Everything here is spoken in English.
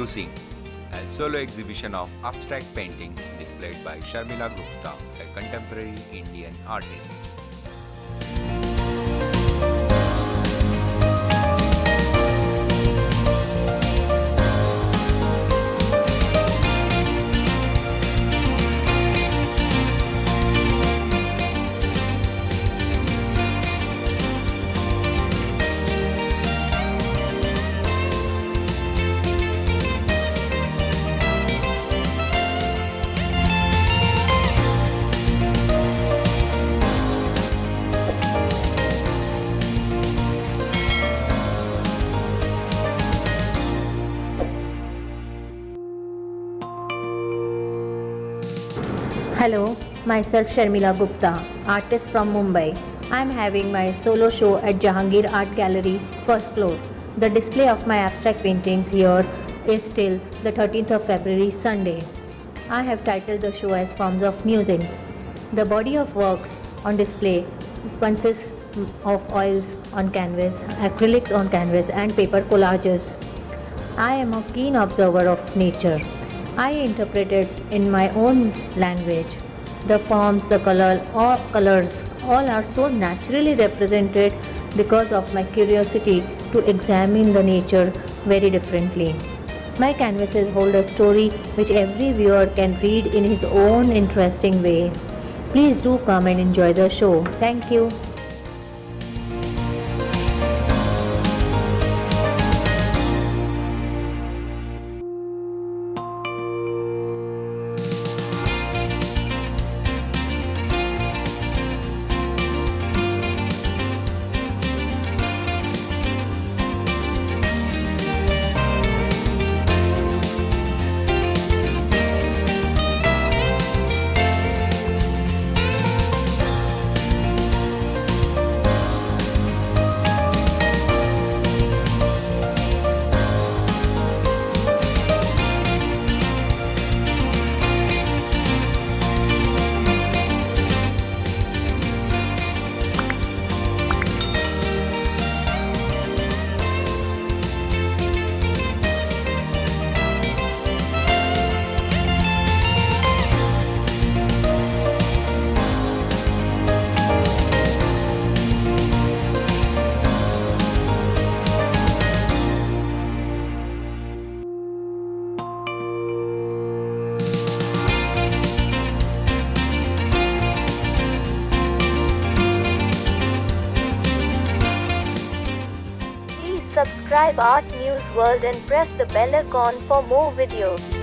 Musing, a solo exhibition of abstract paintings displayed by Sharmila Gupta, a contemporary Indian artist. Hello, myself Sharmila Gupta, artist from Mumbai. I am having my solo show at Jehangir Art Gallery, first floor. The display of my abstract paintings here is till the 13th of February, Sunday. I have titled the show as Forms of Musing. The body of works on display consists of oils on canvas, acrylics on canvas and paper collages. I am a keen observer of nature. I interpret it in my own language. The forms, the colors, all are so naturally represented because of my curiosity to examine the nature very differently. My canvases hold a story which every viewer can read in his own interesting way. Please do come and enjoy the show. Thank you. Subscribe Art News World and press the bell icon for more videos.